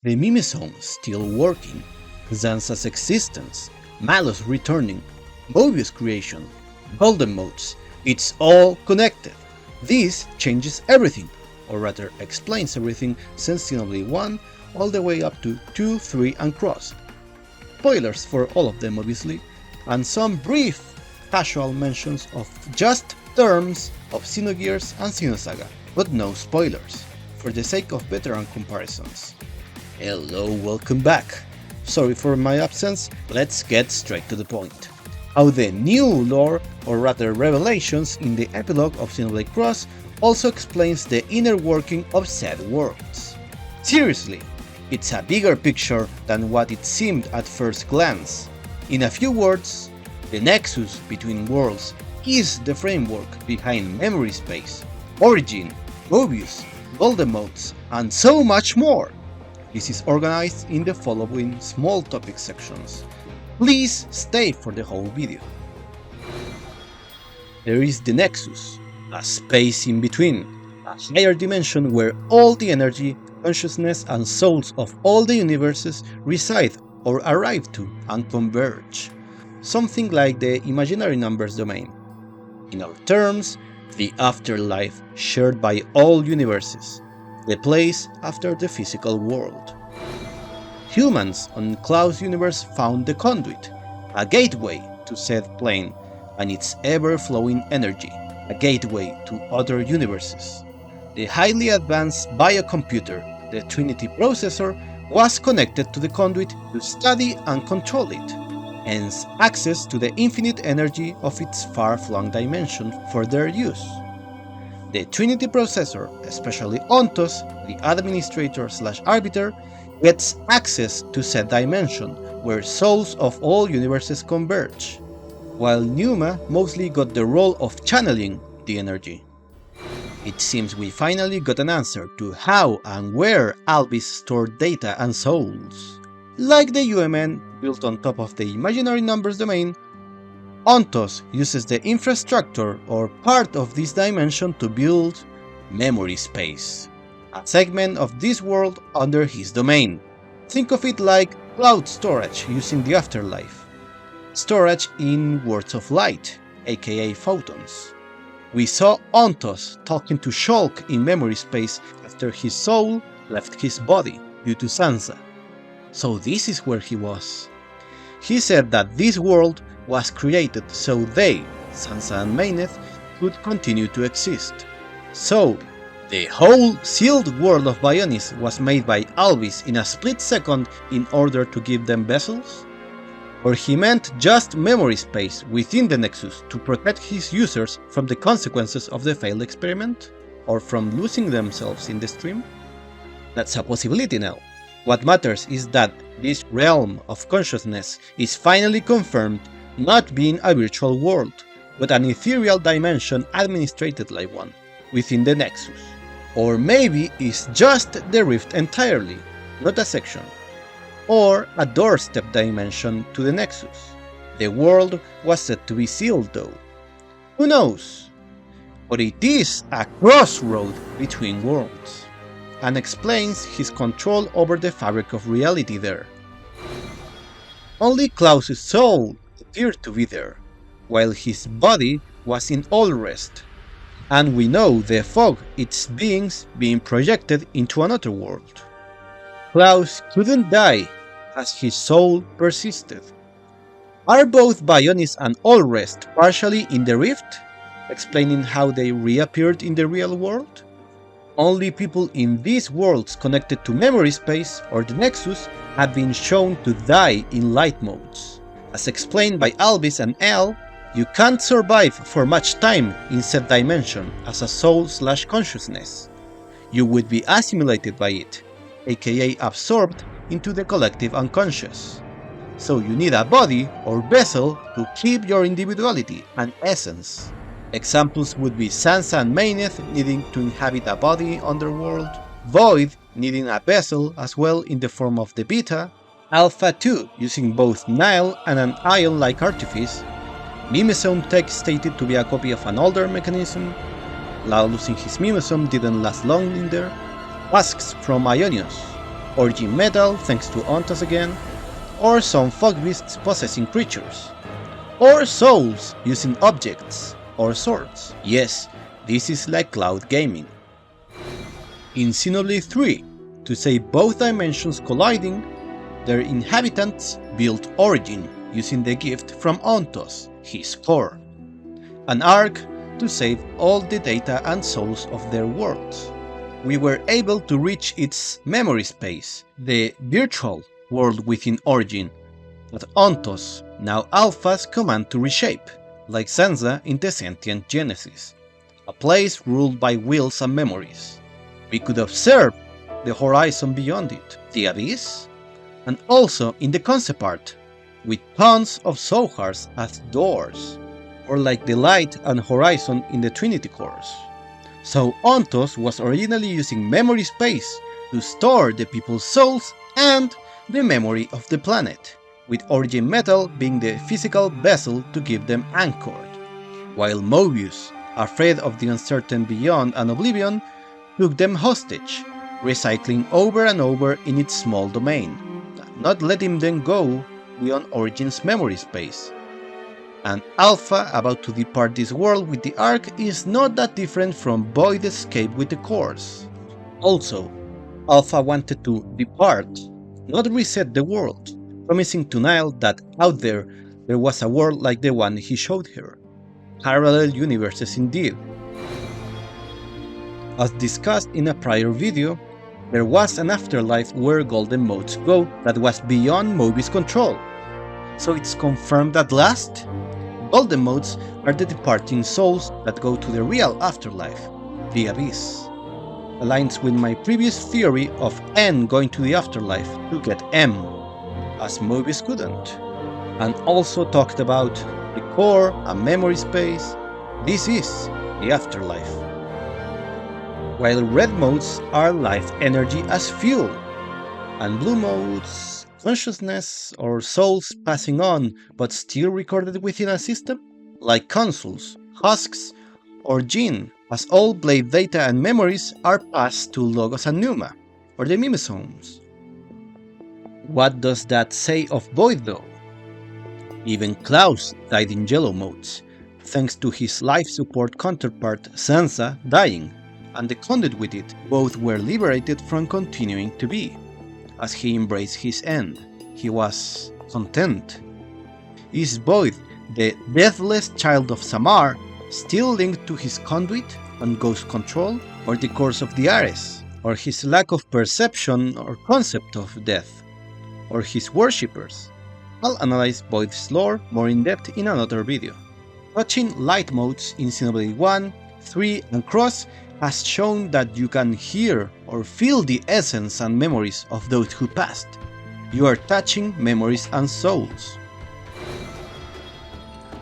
The Mimizone still working, Zanza's existence, Malus returning, Mobius creation, golden motes, it's all connected. This changes everything, or rather explains everything since Xenoblade 1 all the way up to 2, 3 and Cross. Spoilers for all of them obviously, and some brief casual mentions of just terms of Xenogears and Xenosaga, but no spoilers, for the sake of veteran comparisons. Hello, welcome back. Sorry for my absence, let's get straight to the point. How the new lore, or rather revelations in the epilogue of Xenoblade Cross also explains the inner working of said worlds. Seriously, it's a bigger picture than what it seemed at first glance. In a few words, the nexus between worlds is the framework behind memory space, origin, Mobius, golden motes, and so much more. This is organized in the following small topic sections. Please stay for the whole video. There is the nexus, a space in between, a higher dimension where all the energy, consciousness and souls of all the universes reside or arrive to and converge. Something like the imaginary numbers domain. In our terms, the afterlife shared by all universes, the place after the physical world. Humans on Klaus' universe found the conduit, a gateway to said plane and its ever-flowing energy, a gateway to other universes. The highly advanced biocomputer, the Trinity processor, was connected to the conduit to study and control it, hence access to the infinite energy of its far-flung dimension for their use. The Trinity processor, especially Ontos, the administrator/arbiter, gets access to said dimension, where souls of all universes converge, while Numa mostly got the role of channeling the energy. It seems we finally got an answer to how and where Albis stored data and souls. Like the UMN built on top of the imaginary numbers domain, Ontos uses the infrastructure or part of this dimension to build memory space, a segment of this world under his domain. Think of it like cloud storage using the afterlife. Storage in words of light, aka photons. We saw Ontos talking to Shulk in memory space after his soul left his body due to Sansa. So this is where he was. He said that this world was created so they, Sansa and Maineth, could continue to exist. So, the whole sealed world of Bionis was made by Albis in a split second in order to give them vessels? Or he meant just memory space within the Nexus to protect his users from the consequences of the failed experiment? Or from losing themselves in the stream? That's a possibility now. What matters is that this realm of consciousness is finally confirmed not being a virtual world, but an ethereal dimension administrated like one, within the Nexus. Or maybe it's just the rift entirely, not a section. Or a doorstep dimension to the Nexus. The world was said to be sealed though. Who knows? But it is a crossroad between worlds, and explains his control over the fabric of reality there. Only Klaus' soul appeared to be there, while his body was in all rest, and we know the fog its beings being projected into another world. Klaus couldn't die, as his soul persisted. Are both Bionis and Allrest partially in the rift, explaining how they reappeared in the real world? Only people in these worlds connected to memory space or the Nexus have been shown to die in light modes. As explained by Albis and El, you can't survive for much time in said dimension as a soul/consciousness. You would be assimilated by it, aka absorbed into the collective unconscious. So you need a body or vessel to keep your individuality and essence. Examples would be Sansa and Maineth needing to inhabit a body underworld, Void needing a vessel as well in the form of the Beta, Alpha 2 using both Nile and an ion-like artifice, Mimizone tech stated to be a copy of an older mechanism, Lau losing his Mimizone didn't last long in there, Husks from Ionios, origin metal thanks to Ontos again, or some fog beasts possessing creatures, or souls using objects, or swords. Yes, this is like cloud gaming. In Xenoblade 3, to save both dimensions colliding, their inhabitants built Origin using the gift from Ontos, his core, an arc to save all the data and souls of their worlds. We were able to reach its memory space, the virtual world within Origin, that Ontos, now Alphas, command to reshape, like Sansa in the Sentient Genesis, a place ruled by wills and memories. We could observe the horizon beyond it, the abyss, and also in the concept art, with tons of Zohars as doors, or like the light and horizon in the Trinity cores. So Ontos was originally using memory space to store the people's souls and the memory of the planet, with Origin Metal being the physical vessel to keep them anchored, while Mobius, afraid of the uncertain beyond and oblivion, took them hostage, recycling over and over in its small domain, not letting them go beyond Origin's memory space. And Alpha, about to depart this world with the Ark, is not that different from Void's escape with the cores. Also, Alpha wanted to depart, not reset the world, promising to Nile that out there was a world like the one he showed her. Parallel universes indeed. As discussed in a prior video, there was an afterlife where golden motes go that was beyond Mobius' control. So it's confirmed at last? Golden motes are the departing souls that go to the real afterlife, the abyss. Aligns with my previous theory of N going to the afterlife to get M, as Mobius couldn't. And also talked about the core and memory space. This is the afterlife. While red motes are life energy as fuel, and blue motes consciousness or souls passing on but still recorded within a system, like consoles, husks, or Jinn, as all blade data and memories are passed to Logos and Numa, or the Mimesomes. What does that say of Void though? Even Klaus died in yellow modes, thanks to his life support counterpart Sansa dying, and the conduit with it. Both were liberated from continuing to be. As he embraced his end, he was content. Is Void, the deathless child of Samar, still linked to his conduit and ghost control, or the course of the Ares, or his lack of perception or concept of death, or his worshippers? I'll analyze Void's lore more in depth in another video. Touching light modes in Xenoblade 1, 3 and Cross has shown that you can hear or feel the essence and memories of those who passed. You are touching memories and souls.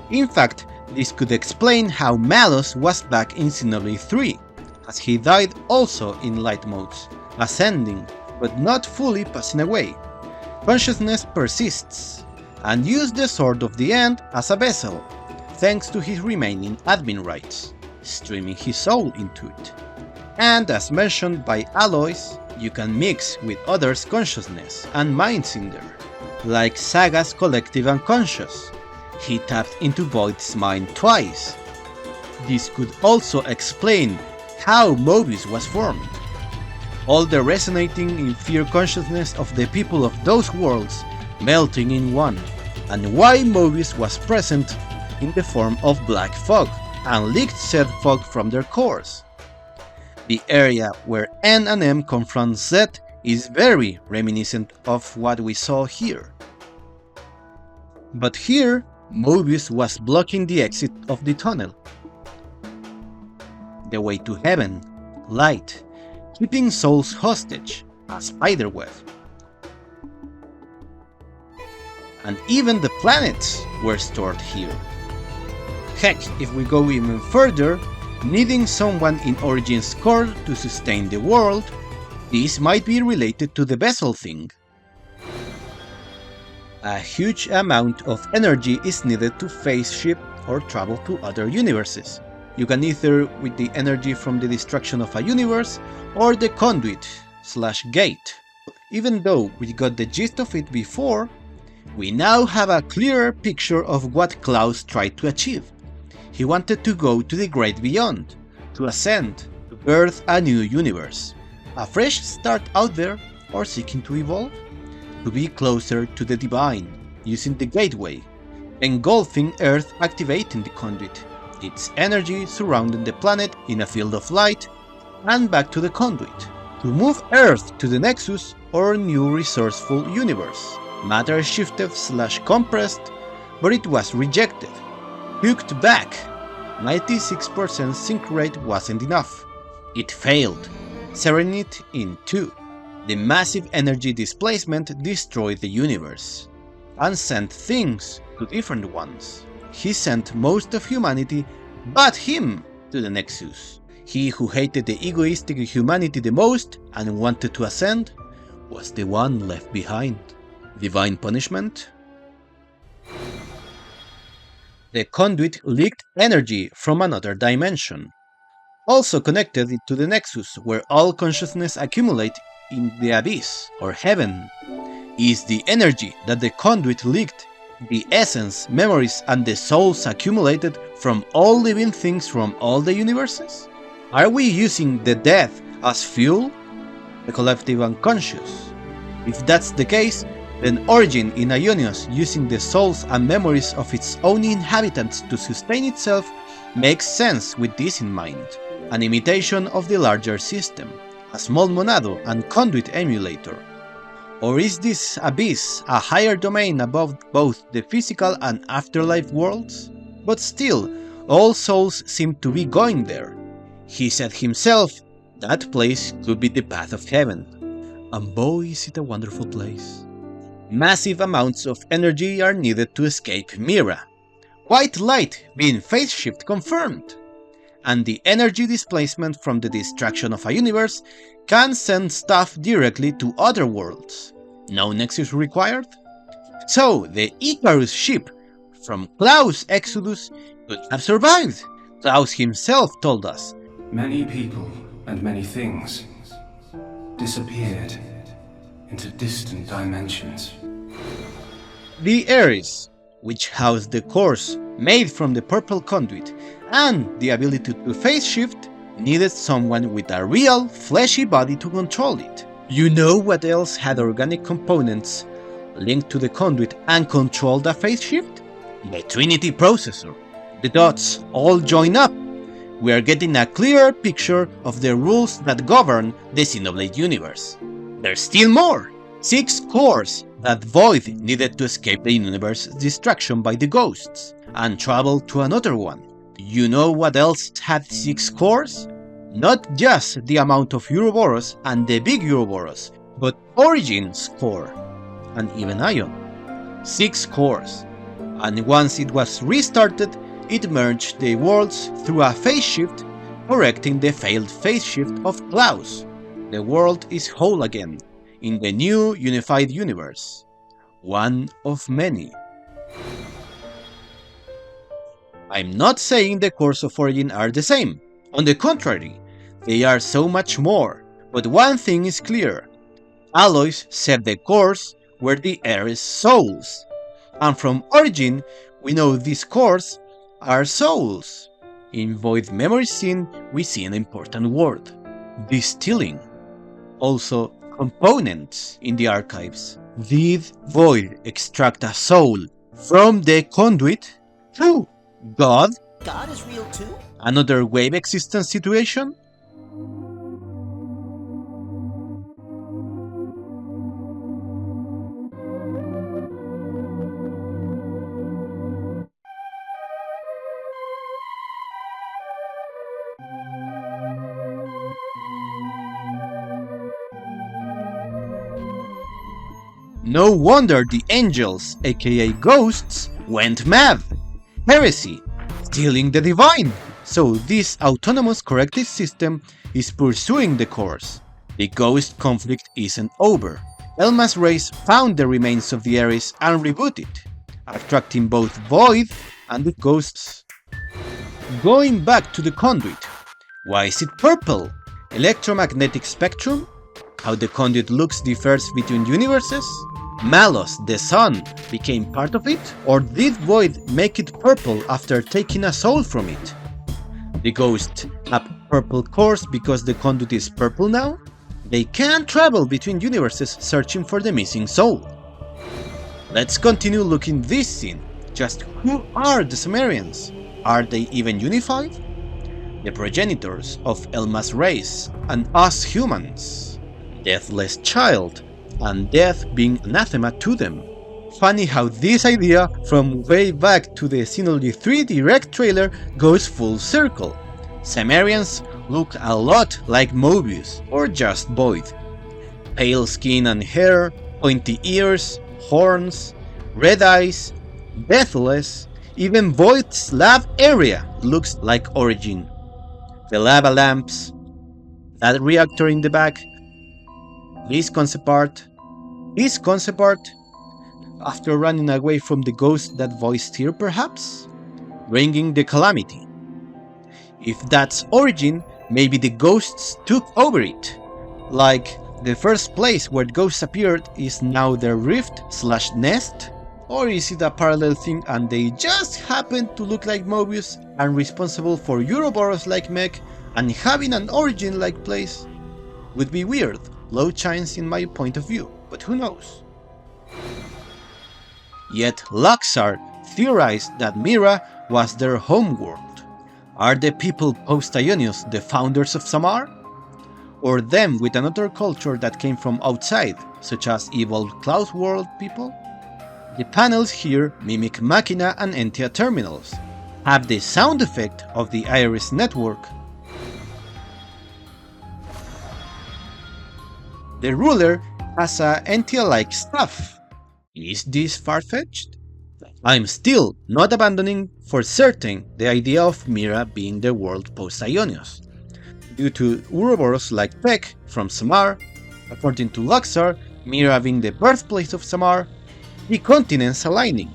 In fact, this could explain how Malos was back in Xenoblade 3, as he died also in light modes, ascending, but not fully passing away. Consciousness persists, and used the Sword of the End as a vessel, thanks to his remaining admin rights, streaming his soul into it. And as mentioned by Aloys, you can mix with others' consciousness and minds in there, like Saga's collective unconscious. He tapped into Void's mind twice. This could also explain how Mobius was formed. All the resonating in fear consciousness of the people of those worlds melting in one, and why Mobius was present in the form of black fog, and leaked said fog from their cores. The area where N and M confront Z is very reminiscent of what we saw here. But here, Mobius was blocking the exit of the tunnel, the way to heaven, light, keeping souls hostage, a spiderweb. And even the planets were stored here. Heck, if we go even further, needing someone in Origin's core to sustain the world, this might be related to the vessel thing. A huge amount of energy is needed to phase shift or travel to other universes. You can either with the energy from the destruction of a universe or the conduit/gate. Even though we got the gist of it before, we now have a clearer picture of what Klaus tried to achieve. He wanted to go to the great beyond, to ascend, to birth a new universe. A fresh start out there, or seeking to evolve? To be closer to the divine, using the gateway, engulfing Earth, activating the conduit, its energy surrounding the planet in a field of light, and back to the conduit. To move Earth to the nexus or new resourceful universe. Matter shifted / compressed, but it was rejected. Hooked back. 96% sync rate wasn't enough. It failed, severing it in two. The massive energy displacement destroyed the universe, and sent things to different ones. He sent most of humanity, but him, to the nexus. He who hated the egoistic humanity the most and wanted to ascend, was the one left behind. Divine punishment? The conduit leaked energy from another dimension, also connected to the nexus where all consciousness accumulate in the abyss, or heaven. Is the energy that the conduit leaked the essence, memories, and the souls accumulated from all living things from all the universes? Are we using the death as fuel? The collective unconscious? If that's the case, then Origin in Ionios using the souls and memories of its own inhabitants to sustain itself makes sense with this in mind. An imitation of the larger system, a small monado and conduit emulator. Or is this abyss a higher domain above both the physical and afterlife worlds? But still, all souls seem to be going there. He said himself, that place could be the path of heaven. And boy, is it a wonderful place. Massive amounts of energy are needed to escape Mira. White light being phase shift confirmed. And the energy displacement from the destruction of a universe can send stuff directly to other worlds. No nexus required? So the Icarus ship from Klaus' Exodus could have survived. Klaus himself told us. Many people and many things disappeared into distant dimensions. The Ares, which housed the cores made from the purple conduit and the ability to phase shift, needed someone with a real, fleshy body to control it. You know what else had organic components linked to the conduit and controlled a phase shift? The Trinity processor. The dots all join up. We are getting a clearer picture of the rules that govern the Xenoblade universe. There's still more! 6 cores that Void needed to escape the universe's destruction by the ghosts, and travel to another one. You know what else had 6 cores? Not just the amount of Ouroboros and the big Ouroboros, but Origin's core, and even Ion. 6 cores, and once it was restarted, it merged the worlds through a phase shift, correcting the failed phase shift of Klaus. The world is whole again, in the new unified universe. One of many. I'm not saying the cores of Origin are the same. On the contrary, they are so much more. But one thing is clear. Aloys said the cores were the Ares souls. And from Origin, we know these cores are souls. In Void Memory Scene, we see an important word. Distilling. Also, components in the archives. Did Void extract a soul from the conduit? True. God? God is real too? Another wave existence situation? No wonder the angels, aka ghosts, went mad. Heresy, stealing the divine. So this autonomous corrective system is pursuing the course. The ghost conflict isn't over. Elma's race found the remains of the Ares and rebooted, attracting both Void and the ghosts. Going back to the conduit. Why is it purple? Electromagnetic spectrum? how the conduit looks differs between universes? Malos, the sun, became part of it? Or did Void make it purple after taking a soul from it? The ghosts have purple cores because the conduit is purple now? They can travel between universes searching for the missing soul. Let's continue looking this scene. Just who are the Samaarians? Are they even unified? The progenitors of Elma's race and us humans. Deathless child, and death being anathema to them. Funny how this idea from way back to the Xenoblade 3 direct trailer goes full circle. Samaarians look a lot like Mobius or just Void. Pale skin and hair, pointy ears, horns, red eyes, deathless, even Void's lab area looks like Origin. The lava lamps, that reactor in the back, this concept art, after running away from the ghost that voiced here perhaps? Bringing the calamity. If that's Origin, maybe the ghosts took over it. Like, the first place where ghosts appeared is now their rift/nest? Or is it a parallel thing and they just happen to look like Mobius and responsible for Ouroboros-like mech and having an Origin-like place? Would be weird, low chance in my point of view, but who knows? Yet Luxar theorized that Mira was their homeworld. Are the people post-Ionios the founders of Samar? Or them with another culture that came from outside, such as evolved Klaus world people? The panels here mimic Machina and Entia terminals, have the sound effect of the Iris network. The ruler has a Entia-like stuff. Is this far-fetched? I'm still not abandoning for certain the idea of Mira being the world post-Ionios. Due to Ouroboros-like tech from Samar, according to Luxar, Mira being the birthplace of Samar, the continents aligning,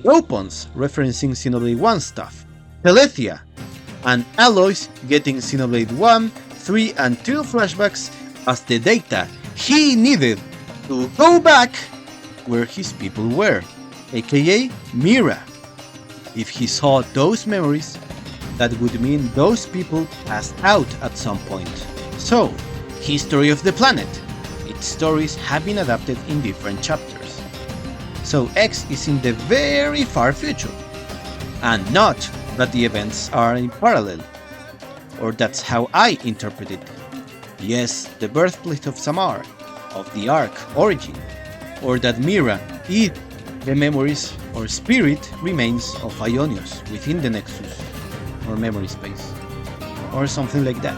the Opons referencing Xenoblade 1 stuff, Telethia, and Aloys getting Xenoblade 1, 3 and 2 flashbacks as the data he needed to go back where his people were, aka Mira. If he saw those memories, that would mean those people passed out at some point. So, history of the planet. Its stories have been adapted in different chapters. So X is in the very far future, and not that the events are in parallel, or that's how I interpret it. Yes, the birthplace of Samar, of the Ark Origin, or that Mira is the memories or spirit remains of Ionios within the Nexus, or memory space, or something like that,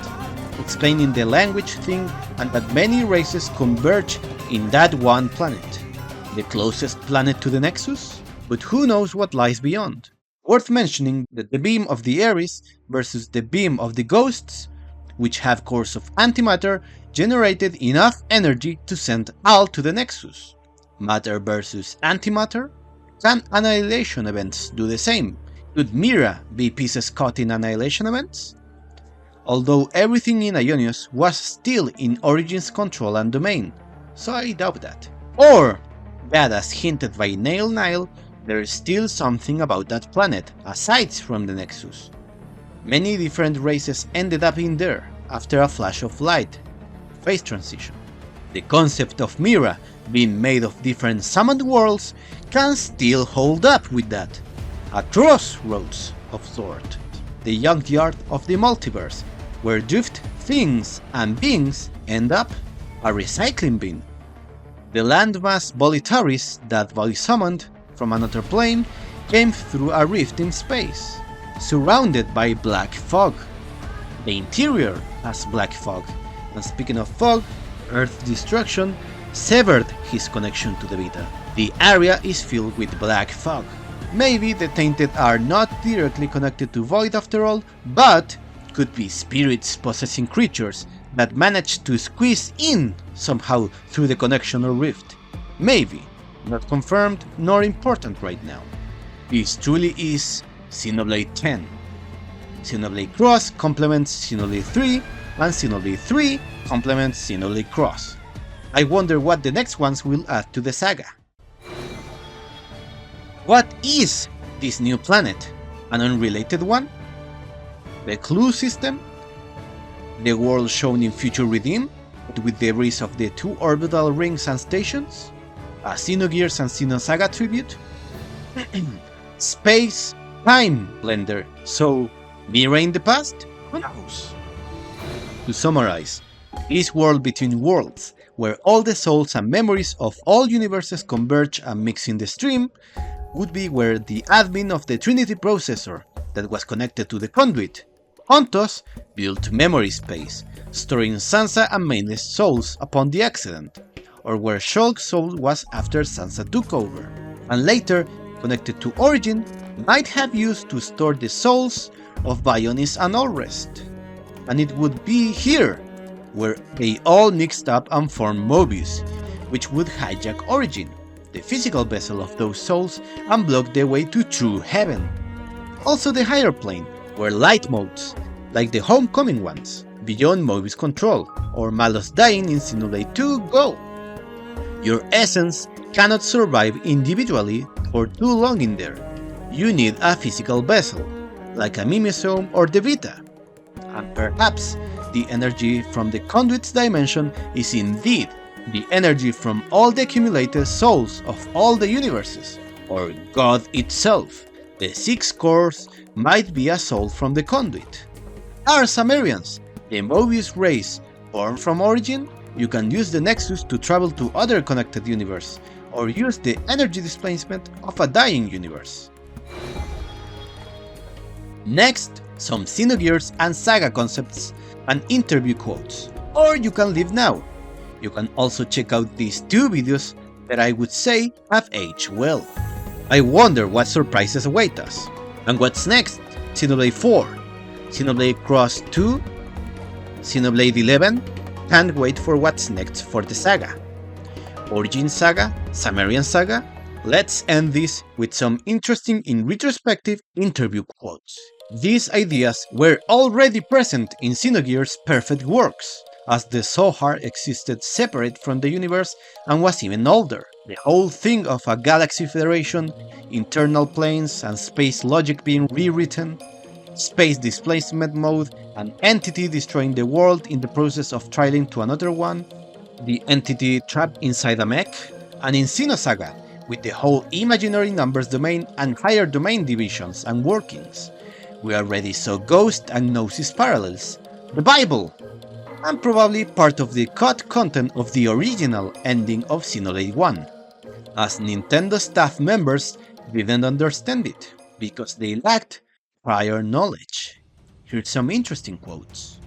explaining the language thing and that many races converge in that one planet. The closest planet to the Nexus? But who knows what lies beyond? Worth mentioning that the beam of the Ares versus the beam of the Ghosts, which have cores of antimatter, generated enough energy to send all to the Nexus. Matter versus antimatter? Can annihilation events do the same? Could Mira be pieces caught in annihilation events? Although everything in Ionios was still in Origin's control and domain, so I doubt that. Or that, as hinted by Nail Nile, there is still something about that planet, aside from the Nexus. Many different races ended up in there, after a flash of light, phase transition. The concept of Mira being made of different summoned worlds can still hold up with that. A crossroads of sort. The junkyard of the multiverse, where drift things and beings end up, a recycling bin. The landmass Volitaris that Void summoned from another plane came through a rift in space, surrounded by black fog. The interior has black fog, and speaking of fog, Earth's destruction severed his connection to the Vita. The area is filled with black fog. Maybe the Tainted are not directly connected to Void after all, but could be spirits possessing creatures that managed to squeeze in somehow through the connection or rift. Maybe, not confirmed nor important right now. This truly is Xenoblade 10. Xenoblade Cross complements Xenoblade 3, and Xenoblade 3 complements Xenoblade Cross. I wonder what the next ones will add to the saga. What is this new planet? An unrelated one? The clue system? The world shown in Future Redeem, with debris of the 2 orbital rings and stations? A Xenogears and Xenosaga tribute? Space Time Blender, so Mira in the past? Who knows? To summarize, this world between worlds, where all the souls and memories of all universes converge and mix in the stream, would be where the admin of the Trinity processor that was connected to the conduit, Hontos, built memory space, storing Sansa and Maine's souls upon the accident, or where Shulk's soul was after Sansa took over, and later, connected to Origin, might have used to store the souls of Bionis and Allrest. And it would be here, where they all mixed up and formed Mobius, which would hijack Origin, the physical vessel of those souls, and block the way to true heaven. Also the higher plane, where light modes, like the homecoming ones, beyond Mobius control, or Malos dying in Xenoblade 2 go. Your essence cannot survive individually for too long in there. You need a physical vessel, like a Mimosome or the Vita. And perhaps the energy from the conduit's dimension is indeed the energy from all the accumulated souls of all the universes, or God itself. The 6 cores might be a soul from the conduit. Are Samaarians, the Mobius race, born from Origin? You can use the nexus to travel to other connected universe, or use the energy displacement of a dying universe. Next, some Xenogears and Saga concepts and interview quotes, or you can leave now. You can also check out these 2 videos that I would say have aged well. I wonder what surprises await us. And what's next? Xenoblade 4, Xenoblade Cross 2, Xenoblade 11, can't wait for what's next for the saga. Origin Saga, Samaarian Saga? Let's end this with some interesting in retrospective interview quotes. These ideas were already present in Xenogears' perfect works, as the Zohar existed separate from the universe and was even older. The whole thing of a galaxy federation, internal planes and space logic being rewritten, space displacement mode, an entity destroying the world in the process of trialing to another one, the entity trapped inside a mech, and in Xenosaga, with the whole imaginary numbers domain and higher domain divisions and workings. We already saw Ghost and Gnosis parallels, the Bible, and probably part of the cut content of the original ending of Xenoblade 1, as Nintendo staff members didn't understand it, because they lacked prior knowledge. Here's some interesting quotes.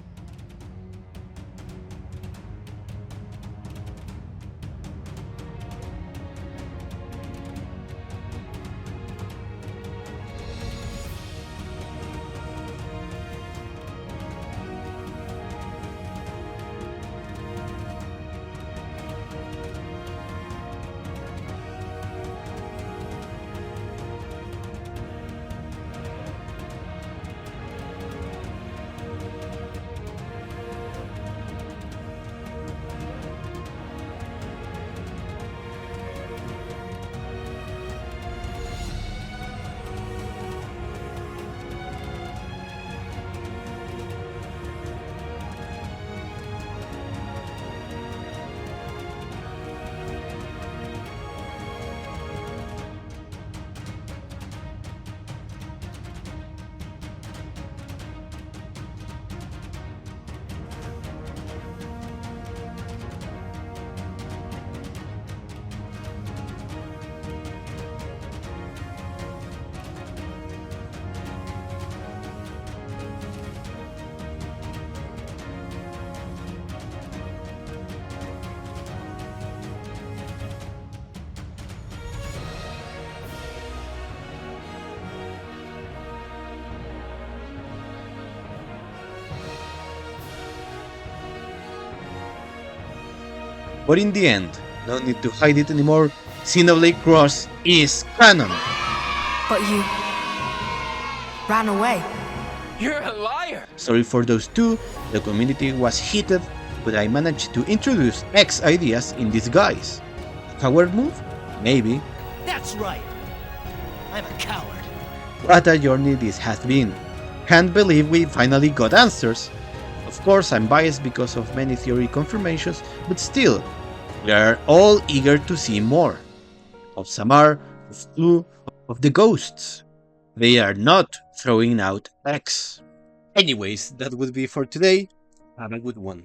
But in the end, no need to hide it anymore, Xenoblade Cross is canon. But you ran away. You're a liar! Sorry for those two, the community was heated, but I managed to introduce X ideas in disguise. A coward move? Maybe. That's right. I'm a coward. What a journey this has been. Can't believe we finally got answers. Of course, I'm biased because of many theory confirmations, but still, we are all eager to see more. Of Samar, of Flu, of the ghosts. They are not throwing out X. Anyways, that would be for today. Have a good one.